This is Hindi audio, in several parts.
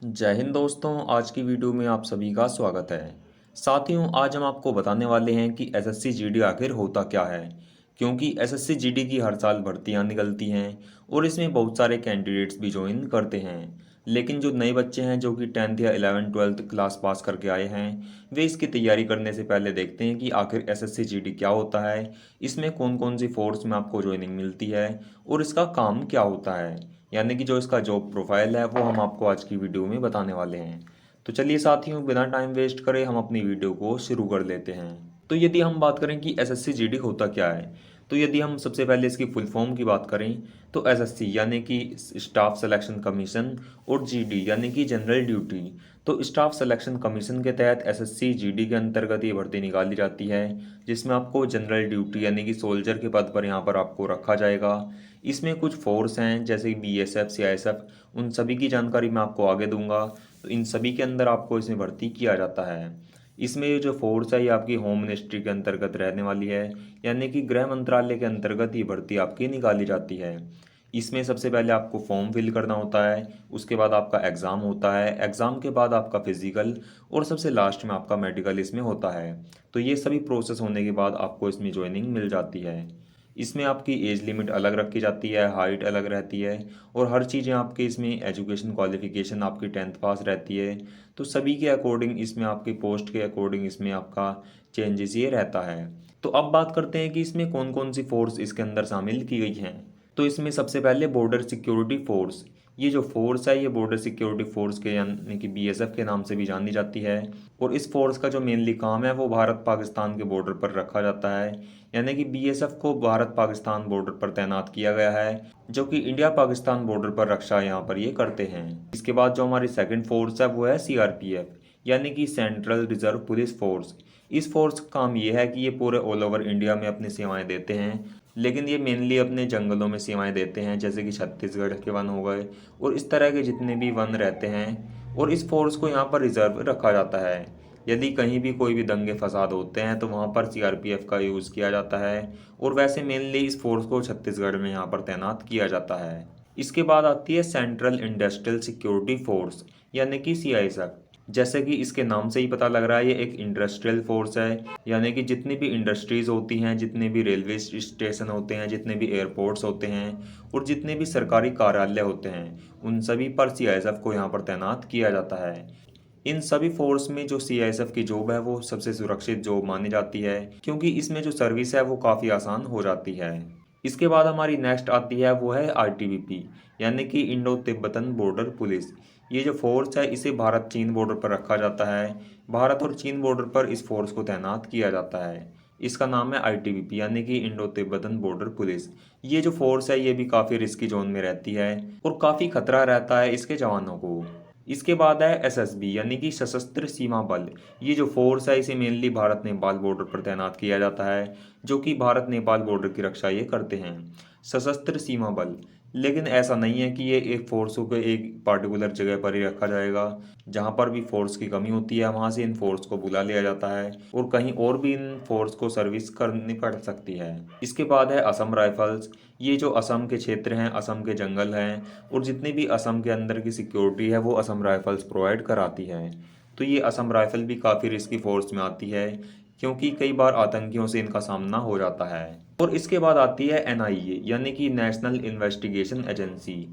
जय हिंद दोस्तों। आज की वीडियो में आप सभी का स्वागत है। साथियों, आज हम आपको बताने वाले हैं कि एसएससी जीडी आखिर होता क्या है। क्योंकि एसएससी जीडी की हर साल भर्तियां निकलती हैं और इसमें बहुत सारे कैंडिडेट्स भी ज्वाइन करते हैं। लेकिन जो नए बच्चे हैं जो कि 10th या 11th 12th क्लास पास करके आए हैं, वे इसकी तैयारी करने से पहले देखते हैं कि आखिर एसएससी जीडी क्या होता है, इसमें कौन कौन सी फोर्स में आपको ज्वाइनिंग मिलती है और इसका काम क्या होता है, यानी कि जो इसका जॉब प्रोफाइल है वो हम आपको आज की वीडियो में बताने वाले हैं। तो चलिए साथियों, बिना टाइम वेस्ट करे हम अपनी वीडियो को शुरू कर लेते हैं। तो यदि हम बात करें कि एसएससी जीडी होता क्या है, तो यदि हम सबसे पहले इसकी फुल फॉर्म की बात करें तो एसएससी यानी कि स्टाफ सिलेक्शन कमीशन और जीडी यानी कि जनरल ड्यूटी। तो स्टाफ सिलेक्शन कमीशन के तहत एसएससी जीडी के अंतर्गत ये भर्ती निकाली जाती है, जिसमें आपको जनरल ड्यूटी यानी कि सोल्जर के पद पर यहाँ पर आपको रखा जाएगा। इसमें कुछ फोर्स हैं जैसे कि बीएसएफ, सीआईएसएफ, उन सभी की जानकारी मैं आपको आगे दूंगा। तो इन सभी के अंदर आपको इसमें भर्ती किया जाता है। इसमें ये जो फोर्स है ये आपकी होम मिनिस्ट्री के अंतर्गत रहने वाली है, यानी कि गृह मंत्रालय के अंतर्गत ही भर्ती आपकी निकाली जाती है। इसमें सबसे पहले आपको फॉर्म फिल करना होता है, उसके बाद आपका एग्ज़ाम होता है, एग्ज़ाम के बाद आपका फिजिकल और सबसे लास्ट में आपका मेडिकल इसमें होता है। तो ये सभी प्रोसेस होने के बाद आपको इसमें ज्वाइनिंग मिल जाती है। इसमें आपकी एज लिमिट अलग रखी जाती है, हाइट अलग रहती है और हर चीज़ें आपके इसमें एजुकेशन क्वालिफिकेशन आपकी 10th पास रहती है। तो सभी के अकॉर्डिंग इसमें आपकी पोस्ट के अकॉर्डिंग इसमें आपका चेंजेस ये रहता है। तो अब बात करते हैं कि इसमें कौन कौन सी फोर्स इसके अंदर शामिल की गई हैं। तो इसमें सबसे पहले बॉर्डर सिक्योरिटी फोर्स। ये जो फोर्स है ये बॉर्डर सिक्योरिटी फोर्स के यानी कि बीएसएफ के नाम से भी जानी जाती है। और इस फोर्स का जो मेनली काम है वो भारत पाकिस्तान के बॉर्डर पर रखा जाता है, यानी कि बीएसएफ को भारत पाकिस्तान बॉर्डर पर तैनात किया गया है, जो कि इंडिया पाकिस्तान बॉर्डर पर रक्षा यहाँ पर ये करते हैं। इसके बाद जो हमारी सेकंड फोर्स है वो है सीआरपीएफ, यानी कि सेंट्रल रिजर्व पुलिस फोर्स। इस फोर्स का काम ये है कि ये पूरे ऑल ओवर इंडिया में अपनी सेवाएं देते हैं, लेकिन ये मेनली अपने जंगलों में सेवाएं देते हैं, जैसे कि छत्तीसगढ़ के वन हो गए और इस तरह के जितने भी वन रहते हैं। और इस फोर्स को यहाँ पर रिजर्व रखा जाता है। यदि कहीं भी कोई भी दंगे फसाद होते हैं तो वहाँ पर सीआरपीएफ का यूज़ किया जाता है। और वैसे मेनली इस फोर्स को छत्तीसगढ़ में यहाँ पर तैनात किया जाता है। इसके बाद आती है सेंट्रल इंडस्ट्रियल सिक्योरिटी फोर्स, यानी कि सीआईएसएफ। जैसे कि इसके नाम से ही पता लग रहा है ये एक इंडस्ट्रियल फोर्स है, यानी कि जितनी भी इंडस्ट्रीज होती हैं, जितने भी रेलवे स्टेशन होते हैं, जितने भी एयरपोर्ट्स होते हैं और जितने भी सरकारी कार्यालय होते हैं, उन सभी पर सीआईएसएफ को यहाँ पर तैनात किया जाता है। इन सभी फोर्स में जो सीआईएसएफ की जॉब है वो सबसे सुरक्षित जॉब मानी जाती है, क्योंकि इसमें जो सर्विस है वो काफ़ी आसान हो जाती है। इसके बाद हमारी नेक्स्ट आती है वो है आईटीबीपी, यानी कि इंडो तिब्बतन बॉर्डर पुलिस। ये जो फोर्स है इसे भारत चीन बॉर्डर पर रखा जाता है। भारत और चीन बॉर्डर पर इस फोर्स को तैनात किया जाता है। इसका नाम है आईटीबीपी, यानी कि इंडो तिब्बतन बॉर्डर पुलिस। ये जो फोर्स है ये भी काफ़ी रिस्की जोन में रहती है और काफ़ी खतरा रहता है इसके जवानों को। इसके बाद है एसएसबी, यानी कि सशस्त्र सीमा बल। ये जो फोर्स है इसे मेनली भारत नेपाल बॉर्डर पर तैनात किया जाता है, जो कि भारत नेपाल बॉर्डर की रक्षा ये करते हैं। सशस्त्र सीमा बल, लेकिन ऐसा नहीं है कि ये एक फोर्स को एक पार्टिकुलर जगह पर ही रखा जाएगा। जहाँ पर भी फोर्स की कमी होती है वहाँ से इन फोर्स को बुला लिया जाता है और कहीं और भी इन फोर्स को सर्विस करनी पड़ सकती है। इसके बाद है असम राइफल्स। ये जो असम के क्षेत्र हैं, असम के जंगल हैं और जितनी भी असम के अंदर की सिक्योरिटी है वो असम राइफल्स प्रोवाइड कराती है। तो ये असम राइफल भी काफ़ी रिस्की फोर्स में आती है, क्योंकि कई बार आतंकियों से इनका सामना हो जाता है। और इसके बाद आती है एनआईए, यानी कि नेशनल इन्वेस्टिगेशन एजेंसी।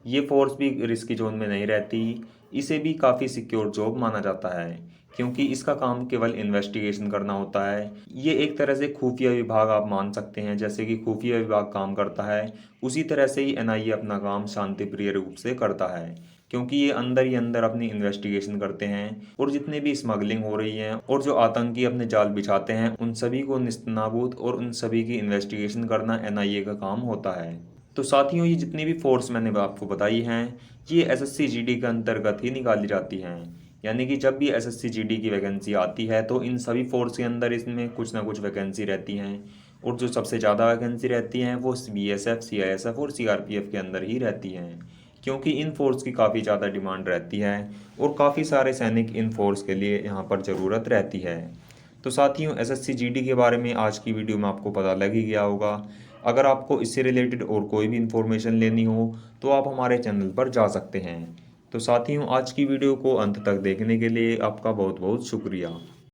ये फोर्स भी रिस्की जोन में नहीं रहती। इसे भी काफ़ी सिक्योर जॉब माना जाता है, क्योंकि इसका काम केवल इन्वेस्टिगेशन करना होता है। ये एक तरह से खुफिया विभाग आप मान सकते हैं, जैसे कि खुफिया विभाग काम करता है उसी तरह से ही एनआईए अपना काम शांतिप्रिय रूप से करता है, क्योंकि ये अंदर ही अंदर अपनी इन्वेस्टिगेशन करते हैं और जितने भी स्मगलिंग हो रही है और जो आतंकी अपने जाल बिछाते हैं उन सभी को निस्तनाबूद और उन सभी की इन्वेस्टिगेशन करना एनआईए का काम होता है। तो साथियों, ये जितनी भी फोर्स मैंने आपको बताई हैं ये एसएससी जीडी के अंतर्गत ही निकाली जाती हैं। यानी कि जब भी एसएससी जीडी की वैकेंसी आती है तो इन सभी फोर्स के अंदर इसमें कुछ ना कुछ वैकेंसी रहती हैं और जो सबसे ज़्यादा वैकेंसी रहती हैं वो बीएसएफ, सीआईएसएफ और सीआरपीएफ के अंदर ही रहती हैं, क्योंकि इन फोर्स की काफ़ी ज़्यादा डिमांड रहती है और काफ़ी सारे सैनिक इन फोर्स के लिए यहाँ पर ज़रूरत रहती है। तो साथियों, एसएससी जीडी के बारे में आज की वीडियो में आपको पता लग ही गया होगा। अगर आपको इससे रिलेटेड और कोई भी इन्फॉर्मेशन लेनी हो तो आप हमारे चैनल पर जा सकते हैं। तो साथियों, आज की वीडियो को अंत तक देखने के लिए आपका बहुत बहुत शुक्रिया।